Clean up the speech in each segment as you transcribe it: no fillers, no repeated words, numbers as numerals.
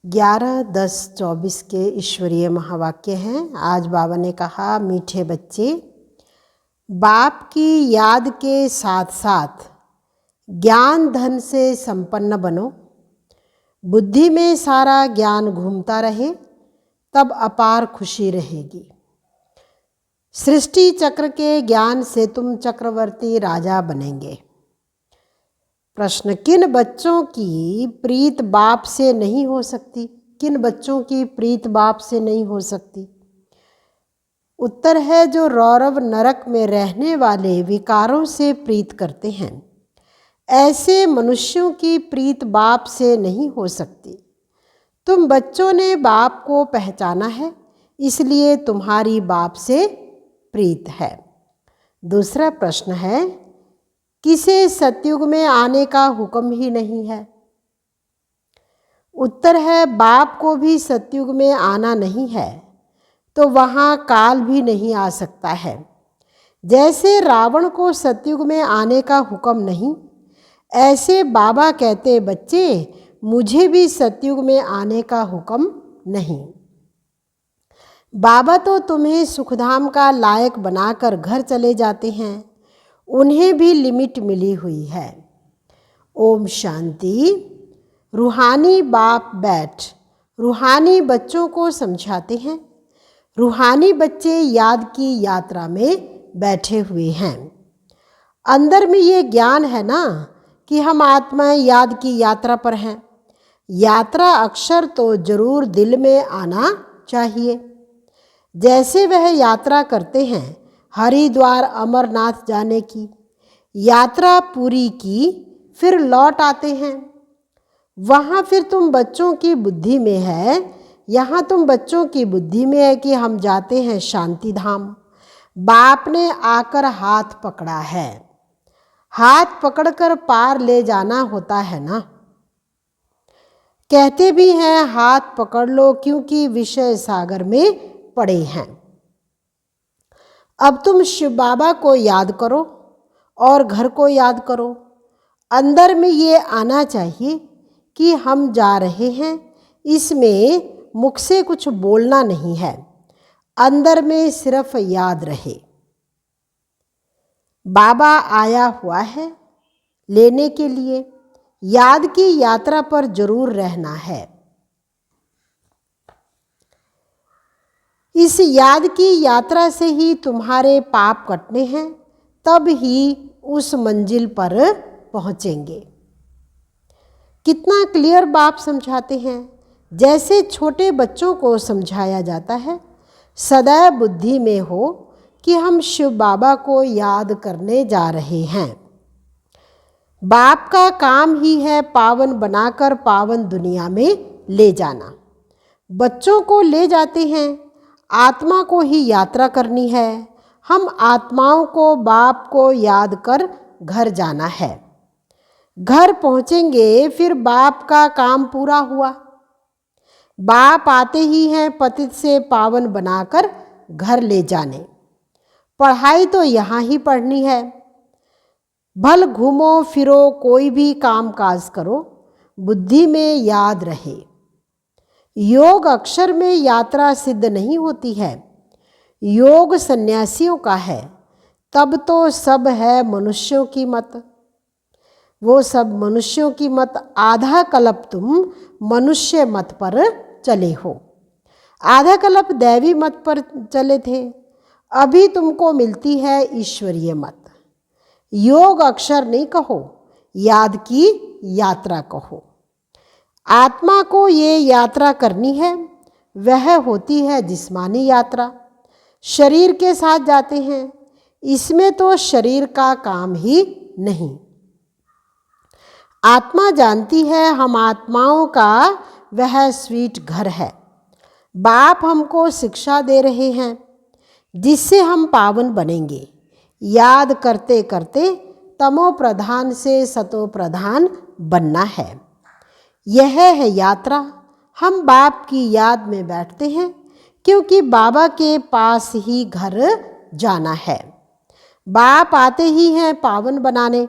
11-10-24 के ईश्वरीय महावाक्य हैं। आज बाबा ने कहा, मीठे बच्चे, बाप की याद के साथ साथ ज्ञान धन से संपन्न बनो। बुद्धि में सारा ज्ञान घूमता रहे, तब अपार खुशी रहेगी। सृष्टि चक्र के ज्ञान से तुम चक्रवर्ती राजा बनेंगे। प्रश्न, किन बच्चों की प्रीत बाप से नहीं हो सकती? किन बच्चों की प्रीत बाप से नहीं हो सकती? उत्तर है, जो रौरव नरक में रहने वाले विकारों से प्रीत करते हैं। ऐसे मनुष्यों की प्रीत बाप से नहीं हो सकती। तुम बच्चों ने बाप को पहचाना है, इसलिए तुम्हारी बाप से प्रीत है। दूसरा प्रश्न है, किसे सतयुग में आने का हुक्म ही नहीं है? उत्तर है, बाप को भी सतयुग में आना नहीं है, तो वहाँ काल भी नहीं आ सकता है। जैसे रावण को सतयुग में आने का हुक्म नहीं, ऐसे बाबा कहते, बच्चे, मुझे भी सतयुग में आने का हुक्म नहीं। बाबा तो तुम्हें सुखधाम का लायक बनाकर घर चले जाते हैं, उन्हें भी लिमिट मिली हुई है। ओम शांति। रूहानी बाप बैठ रूहानी बच्चों को समझाते हैं। रूहानी बच्चे याद की यात्रा में बैठे हुए हैं। अंदर में ये ज्ञान है ना कि हम आत्माएं याद की यात्रा पर हैं। यात्रा अक्षर तो जरूर दिल में आना चाहिए। जैसे वह यात्रा करते हैं हरिद्वार अमरनाथ जाने की, यात्रा पूरी की, फिर लौट आते हैं। वहाँ फिर तुम बच्चों की बुद्धि में है, यहाँ तुम बच्चों की बुद्धि में है कि हम जाते हैं शांति धाम। बाप ने आकर हाथ पकड़ा है, हाथ पकड़कर पार ले जाना होता है ना। कहते भी हैं हाथ पकड़ लो, क्योंकि विषय सागर में पड़े हैं। अब तुम शिव बाबा को याद करो और घर को याद करो। अंदर में ये आना चाहिए कि हम जा रहे हैं, इसमें मुख से कुछ बोलना नहीं है, अंदर में सिर्फ याद रहे। बाबा आया हुआ है लेने के लिए, याद की यात्रा पर जरूर रहना है। इस याद की यात्रा से ही तुम्हारे पाप कटने हैं, तब ही उस मंजिल पर पहुँचेंगे। कितना क्लियर बाप समझाते हैं, जैसे छोटे बच्चों को समझाया जाता है। सदैव बुद्धि में हो कि हम शिव बाबा को याद करने जा रहे हैं। बाप का काम ही है पावन बनाकर पावन दुनिया में ले जाना। बच्चों को ले जाते हैं, आत्मा को ही यात्रा करनी है। हम आत्माओं को बाप को याद कर घर जाना है। घर पहुँचेंगे, फिर बाप का काम पूरा हुआ। बाप आते ही हैं पतित से पावन बनाकर घर ले जाने। पढ़ाई तो यहाँ ही पढ़नी है। भल घूमो फिरो, कोई भी काम काज करो, बुद्धि में याद रहे। योग अक्षर में यात्रा सिद्ध नहीं होती है, योग सन्यासियों का है। तब तो सब है मनुष्यों की मत। वो सब मनुष्यों की मत। आधा कल्प तुम मनुष्य मत पर चले हो, आधा कल्प दैवी मत पर चले थे। अभी तुमको मिलती है ईश्वरीय मत। योग अक्षर नहीं कहो, याद की यात्रा कहो। आत्मा को ये यात्रा करनी है, वह होती है जिस्मानी यात्रा। शरीर के साथ जाते हैं, इसमें तो शरीर का काम ही नहीं। आत्मा जानती है हम आत्माओं का वह स्वीट घर है। बाप हमको शिक्षा दे रहे हैं, जिससे हम पावन बनेंगे। याद करते करते तमो प्रधान से सतो प्रधान बनना है। यह है यात्रा। हम बाप की याद में बैठते हैं, क्योंकि बाबा के पास ही घर जाना है। बाप आते ही हैं पावन बनाने।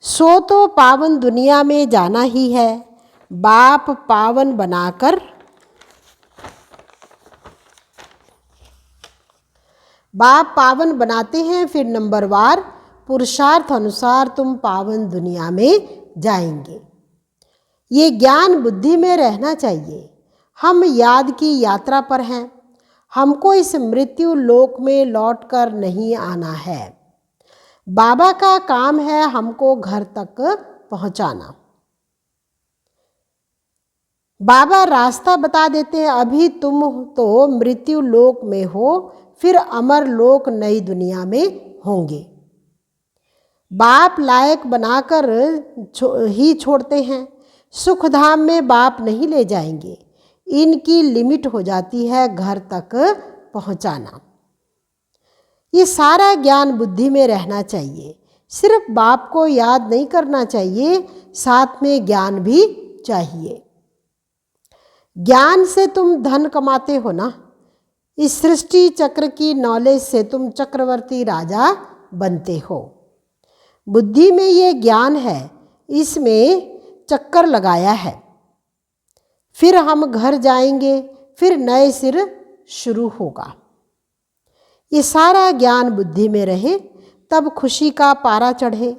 सो तो पावन दुनिया में जाना ही है, बाप पावन बनाकर बाप पावन बनाते हैं, फिर नंबरवार पुरुषार्थ अनुसार तुम पावन दुनिया में जाएंगे। ये ज्ञान बुद्धि में रहना चाहिए। हम याद की यात्रा पर हैं। हमको इस मृत्यु लोक में लौटकर नहीं आना है। बाबा का काम है हमको घर तक पहुंचाना। बाबा रास्ता बता देते हैं। अभी तुम तो मृत्यु लोक में हो, फिर अमर लोक नई दुनिया में होंगे। बाप लायक बनाकर ही छोड़ते हैं। सुख धाम में बाप नहीं ले जाएंगे। इनकी लिमिट हो जाती है घर तक पहुंचाना। ये सारा ज्ञान बुद्धि में रहना चाहिए। सिर्फ बाप को याद नहीं करना चाहिए, साथ में ज्ञान भी चाहिए। ज्ञान से तुम धन कमाते हो ना। इस सृष्टि चक्र की नॉलेज से तुम चक्रवर्ती राजा बनते हो। बुद्धि में ये ज्ञान है, इसमें चक्कर लगाया है। फिर हम घर जाएंगे, फिर नए सिर शुरू होगा। ये सारा ज्ञान बुद्धि में रहे, तब खुशी का पारा चढ़े।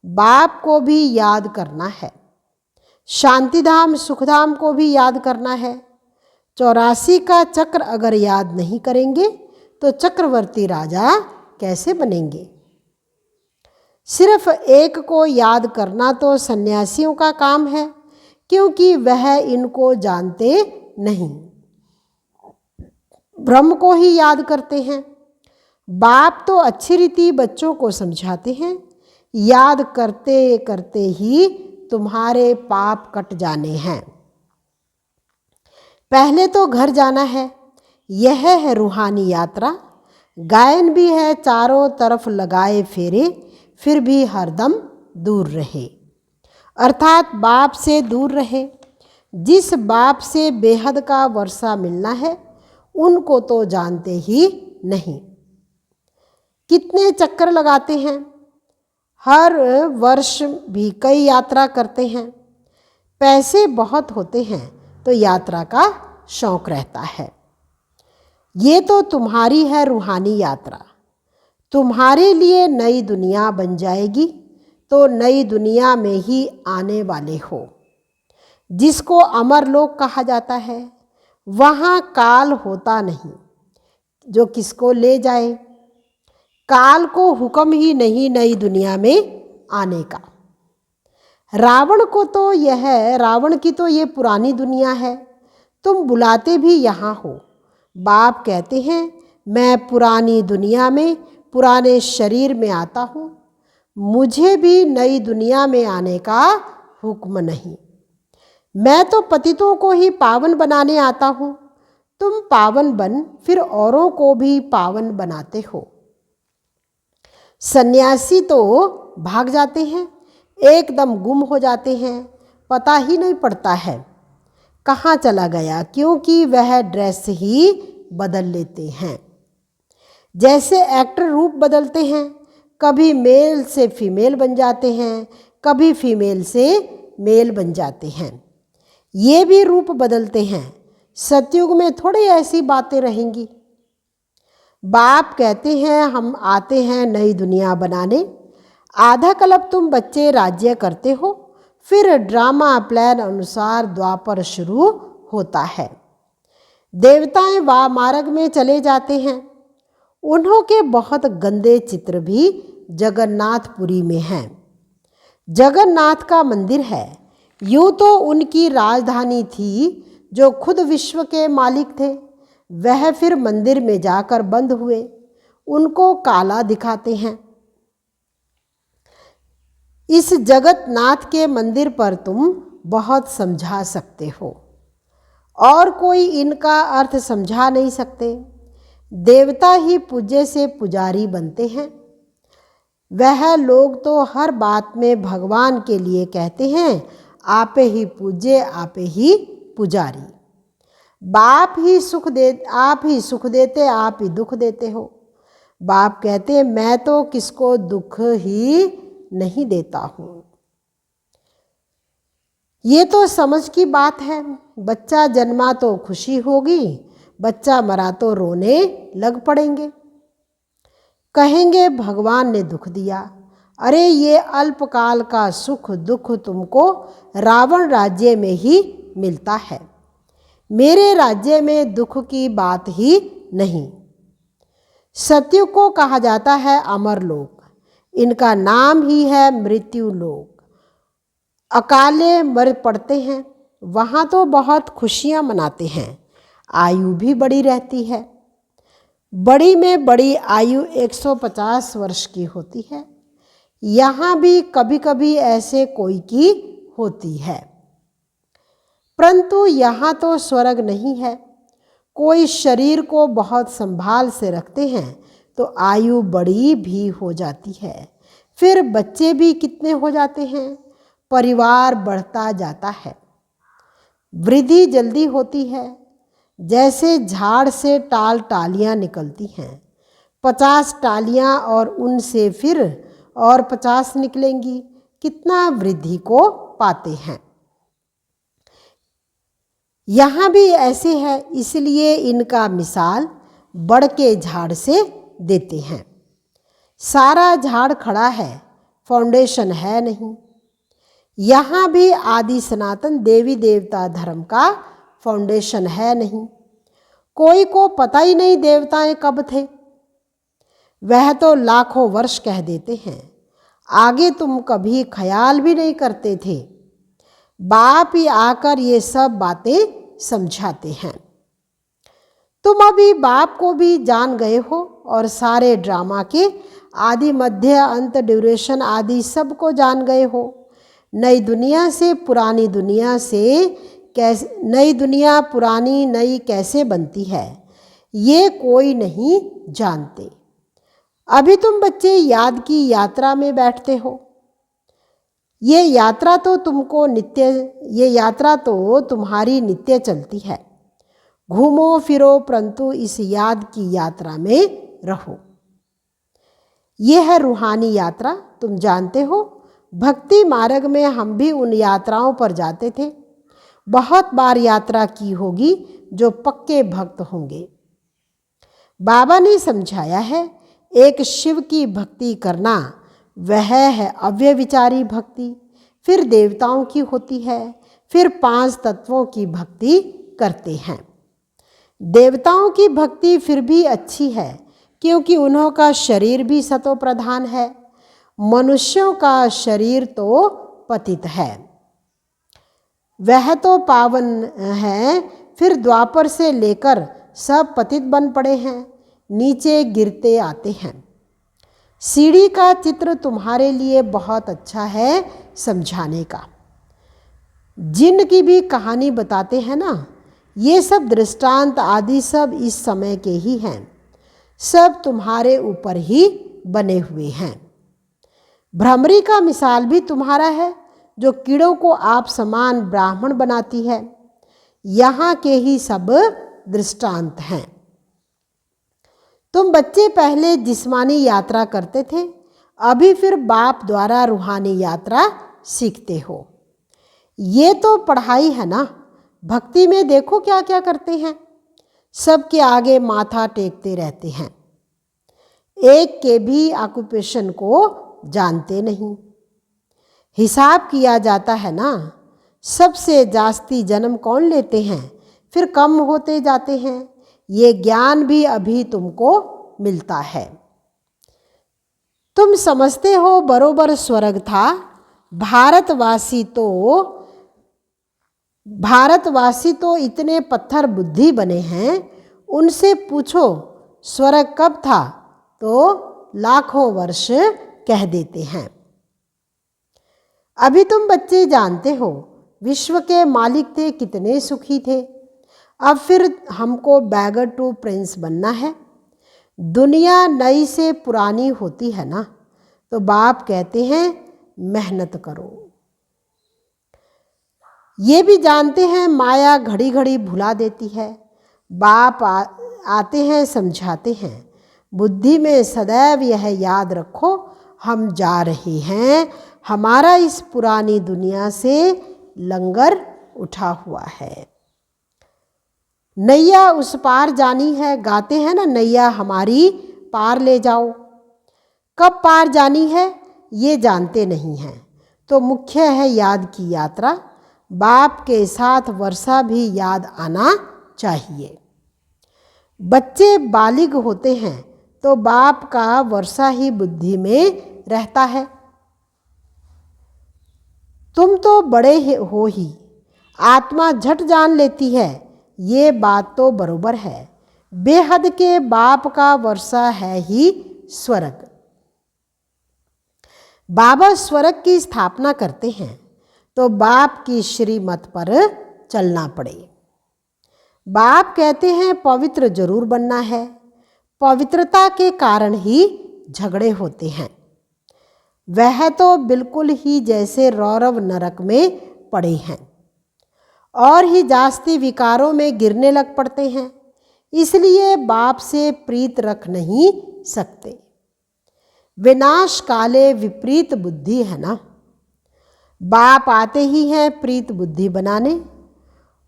बाप को भी याद करना है, शांतिधाम सुखधाम को भी याद करना है। 84 का चक्र अगर याद नहीं करेंगे तो चक्रवर्ती राजा कैसे बनेंगे। सिर्फ एक को याद करना तो सन्यासियों का काम है, क्योंकि वह इनको जानते नहीं, ब्रह्म को ही याद करते हैं। बाप तो अच्छी रीति बच्चों को समझाते हैं। याद करते करते ही तुम्हारे पाप कट जाने हैं। पहले तो घर जाना है, यह है रूहानी यात्रा। गायन भी है, चारों तरफ लगाए फेरे, फिर भी हरदम दूर रहे, अर्थात बाप से दूर रहे। जिस बाप से बेहद का वर्षा मिलना है, उनको तो जानते ही नहीं। कितने चक्कर लगाते हैं, हर वर्ष भी कई यात्रा करते हैं। पैसे बहुत होते हैं तो यात्रा का शौक रहता है। ये तो तुम्हारी है रूहानी यात्रा। तुम्हारे लिए नई दुनिया बन जाएगी, तो नई दुनिया में ही आने वाले हो, जिसको अमर लोक कहा जाता है। वहाँ काल होता नहीं जो किसको ले जाए। काल को हुक्म ही नहीं नई दुनिया में आने का। रावण की तो ये पुरानी दुनिया है। तुम बुलाते भी यहाँ हो। बाप कहते हैं मैं पुरानी दुनिया में पुराने शरीर में आता हूँ, मुझे भी नई दुनिया में आने का हुक्म नहीं। मैं तो पतितों को ही पावन बनाने आता हूँ। तुम पावन बन फिर औरों को भी पावन बनाते हो। सन्यासी तो भाग जाते हैं, एकदम गुम हो जाते हैं, पता ही नहीं पड़ता है कहाँ चला गया, क्योंकि वह ड्रेस ही बदल लेते हैं। जैसे एक्टर रूप बदलते हैं, कभी मेल से फीमेल बन जाते हैं, कभी फीमेल से मेल बन जाते हैं। ये भी रूप बदलते हैं। सतयुग में थोड़ी ऐसी बातें रहेंगी। बाप कहते हैं हम आते हैं नई दुनिया बनाने। आधा कल्प तुम बच्चे राज्य करते हो, फिर ड्रामा प्लान अनुसार द्वापर शुरू होता है। देवताएं मार्ग में चले जाते हैं। उन्हों के बहुत गंदे चित्र भी जगन्नाथपुरी में हैं। जगन्नाथ का मंदिर है। यूँ तो उनकी राजधानी थी, जो खुद विश्व के मालिक थे। वह फिर मंदिर में जाकर बंद हुए। उनको काला दिखाते हैं। इस जगन्नाथ के मंदिर पर तुम बहुत समझा सकते हो, और कोई इनका अर्थ समझा नहीं सकते। देवता ही पूज्य से पुजारी बनते हैं। वह लोग तो हर बात में भगवान के लिए कहते हैं आपे ही पूज्य आपे ही पुजारी। आप ही सुख देते आप ही दुख देते हो। बाप कहते हैं मैं तो किसको दुख ही नहीं देता हूँ। ये तो समझ की बात है। बच्चा जन्मा तो खुशी होगी, बच्चा मरा तो रोने लग पड़ेंगे। कहेंगे भगवान ने दुख दिया। अरे ये अल्पकाल का सुख दुख तुमको रावण राज्य में ही मिलता है, मेरे राज्य में दुख की बात ही नहीं। सत्युग को कहा जाता है अमर लोक, इनका नाम ही है मृत्यु लोक। अकाले मर पड़ते हैं, वहाँ तो बहुत खुशियाँ मनाते हैं, आयु भी बड़ी रहती है। बड़ी में बड़ी आयु 150 वर्ष की होती है। यहाँ भी कभी कभी ऐसे कोई की होती है, परंतु यहाँ तो स्वर्ग नहीं है। कोई शरीर को बहुत संभाल से रखते हैं तो आयु बड़ी भी हो जाती है, फिर बच्चे भी कितने हो जाते हैं, परिवार बढ़ता जाता है, वृद्धि जल्दी होती है। जैसे झाड़ से टालियाँ निकलती हैं, 50 टालियाँ और उनसे फिर और 50 निकलेंगी, कितना वृद्धि को पाते हैं। यहाँ भी ऐसे है, इसलिए इनका मिसाल बड़ के झाड़ से देते हैं। सारा झाड़ खड़ा है, फाउंडेशन है नहीं। यहाँ भी आदि सनातन देवी देवता धर्म का फाउंडेशन है नहीं। कोई को पता ही नहीं देवताएं कब थे, वह तो लाखों वर्ष कह देते हैं, आगे तुम कभी ख्याल भी नहीं करते थे। बाप ही आकर ये सब बातें समझाते हैं। तुम अभी बाप को भी जान गए हो और सारे ड्रामा के आदि मध्य अंत ड्यूरेशन आदि सब को जान गए हो। नई दुनिया से पुरानी दुनिया से कैसे, नई दुनिया पुरानी नई कैसे बनती है ये कोई नहीं जानते। अभी तुम बच्चे याद की यात्रा में बैठते हो। ये यात्रा तो तुम्हारी नित्य चलती है। घूमो फिरो परंतु इस याद की यात्रा में रहो। ये है रूहानी यात्रा, तुम जानते हो। भक्ति मार्ग में हम भी उन यात्राओं पर जाते थे, बहुत बार यात्रा की होगी जो पक्के भक्त होंगे। बाबा ने समझाया है, एक शिव की भक्ति करना वह है अव्यभिचारी भक्ति, फिर देवताओं की होती है, फिर 5 तत्वों की भक्ति करते हैं। देवताओं की भक्ति फिर भी अच्छी है क्योंकि उन्हों का शरीर भी सतो प्रधान है, मनुष्यों का शरीर तो पतित है, वह तो पावन है। फिर द्वापर से लेकर सब पतित बन पड़े हैं, नीचे गिरते आते हैं। सीढ़ी का चित्र तुम्हारे लिए बहुत अच्छा है समझाने का। जिन की भी कहानी बताते हैं ना, ये सब दृष्टांत आदि सब इस समय के ही हैं, सब तुम्हारे ऊपर ही बने हुए हैं। भ्रमरी का मिसाल भी तुम्हारा है, जो कीड़ों को आप समान ब्राह्मण बनाती है। यहाँ के ही सब दृष्टांत हैं। तुम बच्चे पहले जिस्मानी यात्रा करते थे, अभी फिर बाप द्वारा रूहानी यात्रा सीखते हो। ये तो पढ़ाई है ना। भक्ति में देखो क्या क्या करते हैं, सबके आगे माथा टेकते रहते हैं, एक के भी ऑक्यूपेशन को जानते नहीं। हिसाब किया जाता है ना, सबसे जास्ती जन्म कौन लेते हैं, फिर कम होते जाते हैं। ये ज्ञान भी अभी तुमको मिलता है। तुम समझते हो बरोबर स्वर्ग था। भारतवासी तो इतने पत्थर बुद्धि बने हैं, उनसे पूछो स्वर्ग कब था तो लाखों वर्ष कह देते हैं। अभी तुम बच्चे जानते हो विश्व के मालिक थे, कितने सुखी थे। अब फिर हमको बैगर टू प्रिंस बनना है। दुनिया नई से पुरानी होती है ना, तो बाप कहते हैं मेहनत करो। ये भी जानते हैं माया घड़ी घड़ी भुला देती है। बाप आते हैं समझाते हैं, बुद्धि में सदैव यह याद रखो, हम जा रहे हैं, हमारा इस पुरानी दुनिया से लंगर उठा हुआ है। नैया उस पार जानी है, गाते हैं ना, नैया हमारी पार ले जाओ। कब पार जानी है ये जानते नहीं हैं, तो मुख्य है याद की यात्रा। बाप के साथ वर्षा भी याद आना चाहिए। बच्चे बालिग होते हैं तो बाप का वर्षा ही बुद्धि में रहता है। तुम तो बड़े हो ही, आत्मा झट जान लेती है, ये बात तो बरोबर है। बेहद के बाप का वर्षा है ही स्वर्ग। बाबा स्वर्ग की स्थापना करते हैं तो बाप की श्रीमत पर चलना पड़े। बाप कहते हैं पवित्र जरूर बनना है, पवित्रता के कारण ही झगड़े होते हैं। वह तो बिल्कुल ही जैसे रौरव नरक में पड़े हैं और ही जास्ती विकारों में गिरने लग पड़ते हैं, इसलिए बाप से प्रीत रख नहीं सकते। विनाश काले विपरीत बुद्धि है ना। बाप आते ही हैं प्रीत बुद्धि बनाने।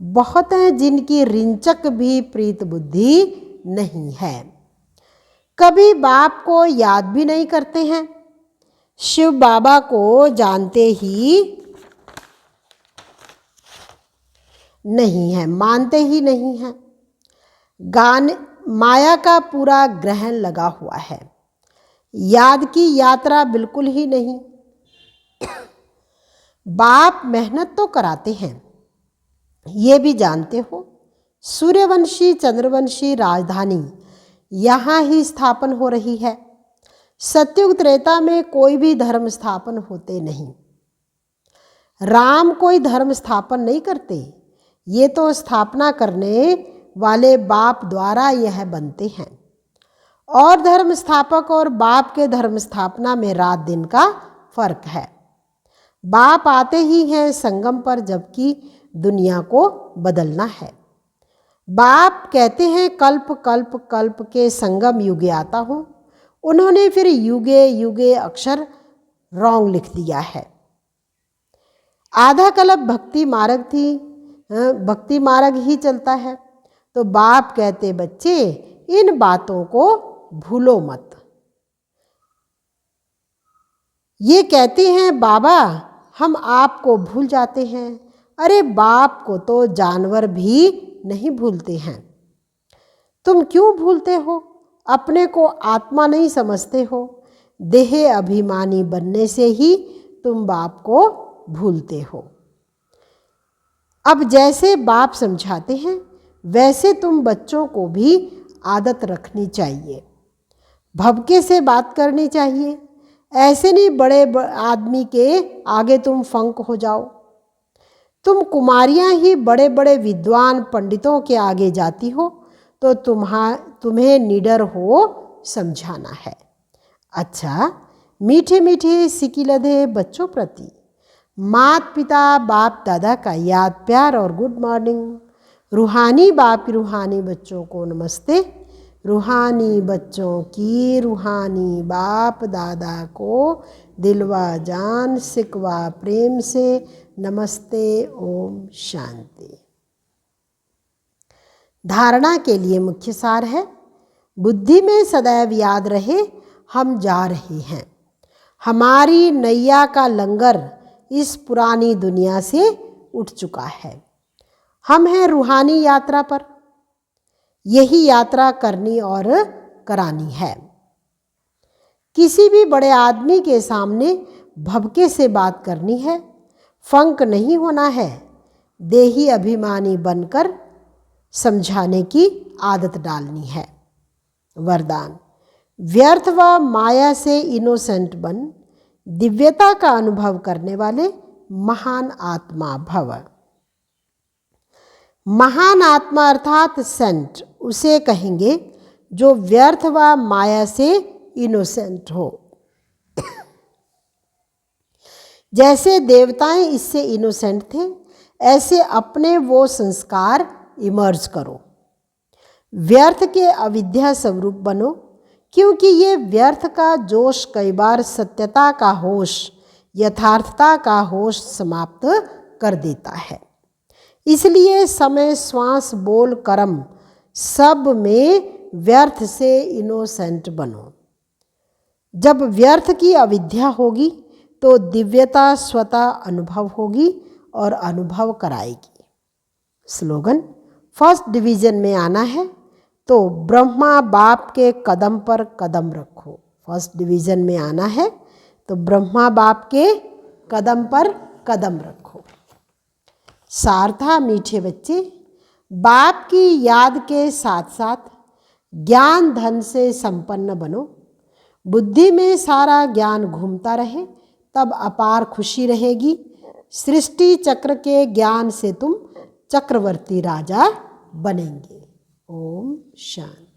बहुत हैं जिनकी रिंचक भी प्रीत बुद्धि नहीं है, कभी बाप को याद भी नहीं करते हैं। शिव बाबा को जानते ही नहीं है, मानते ही नहीं हैं। गान माया का पूरा ग्रहण लगा हुआ है, याद की यात्रा बिल्कुल ही नहीं। बाप मेहनत तो कराते हैं, ये भी जानते हो। सूर्यवंशी चंद्रवंशी राजधानी यहाँ ही स्थापन हो रही है। सत्युग त्रेता में कोई भी धर्म स्थापन होते नहीं। राम कोई धर्म स्थापन नहीं करते, ये तो स्थापना करने वाले बाप द्वारा यह बनते हैं। और धर्म स्थापक और बाप के धर्म स्थापना में रात दिन का फर्क है। बाप आते ही हैं संगम पर, जबकि दुनिया को बदलना है। बाप कहते हैं कल्प कल्प कल्प के संगम युगे आता हूँ। उन्होंने फिर युगे युगे अक्षर रॉन्ग लिख दिया है। आधा कल्प भक्ति मार्ग थी, भक्ति मार्ग ही चलता है। तो बाप कहते बच्चे इन बातों को भूलो मत। ये कहते हैं बाबा हम आपको भूल जाते हैं। अरे बाप को तो जानवर भी नहीं भूलते हैं। तुम क्यों भूलते हो? अपने को आत्मा नहीं समझते हो। देह अभिमानी बनने से ही तुम बाप को भूलते हो। अब जैसे बाप समझाते हैं वैसे तुम बच्चों को भी आदत रखनी चाहिए। भभके से बात करनी चाहिए। ऐसे नहीं बड़े आदमी के आगे तुम फंक हो जाओ। तुम कुमारियां ही बड़े बड़े विद्वान पंडितों के आगे जाती हो तो तुम्हें निडर हो समझाना है। अच्छा, मीठे मीठे सिकिलधे बच्चों प्रति माता पिता बाप दादा का याद प्यार और गुड मॉर्निंग। रूहानी बाप की रूहानी बच्चों को नमस्ते। रूहानी बच्चों की रूहानी बाप दादा को दिलवा जान सिकवा प्रेम से नमस्ते। ओम शांति। धारणा के लिए मुख्य सार है, बुद्धि में सदैव याद रहे हम जा रहे हैं। हमारी नैया का लंगर इस पुरानी दुनिया से उठ चुका है। हम हैं रूहानी यात्रा पर। यही यात्रा करनी और करानी है। किसी भी बड़े आदमी के सामने भभके से बात करनी है, फंक नहीं होना है। देही अभिमानी बनकर समझाने की आदत डालनी है। वरदान, व्यर्थ व माया से इनोसेंट बन दिव्यता का अनुभव करने वाले महान आत्मा भव। महान आत्मा अर्थात सेंट उसे कहेंगे जो व्यर्थ व माया से इनोसेंट हो। जैसे देवताएं इससे इनोसेंट थे, ऐसे अपने वो संस्कार इमर्ज करो। व्यर्थ के अविद्या स्वरूप बनो, क्योंकि ये व्यर्थ का जोश कई बार सत्यता का होश, यथार्थता का होश समाप्त कर देता है। इसलिए समय, श्वास, बोल, कर्म सब में व्यर्थ से इनोसेंट बनो। जब व्यर्थ की अविद्या होगी तो दिव्यता स्वतः अनुभव होगी और अनुभव कराएगी। स्लोगन: फर्स्ट डिवीजन में आना है तो ब्रह्मा बाप के कदम पर कदम रखो। फर्स्ट डिवीजन में आना है तो ब्रह्मा बाप के कदम पर कदम रखो। सार था मीठे बच्चे, बाप की याद के साथ साथ ज्ञान धन से संपन्न बनो। बुद्धि में सारा ज्ञान घूमता रहे तब अपार खुशी रहेगी। सृष्टि चक्र के ज्ञान से तुम चक्रवर्ती राजा बनेंगे। ओम शांति।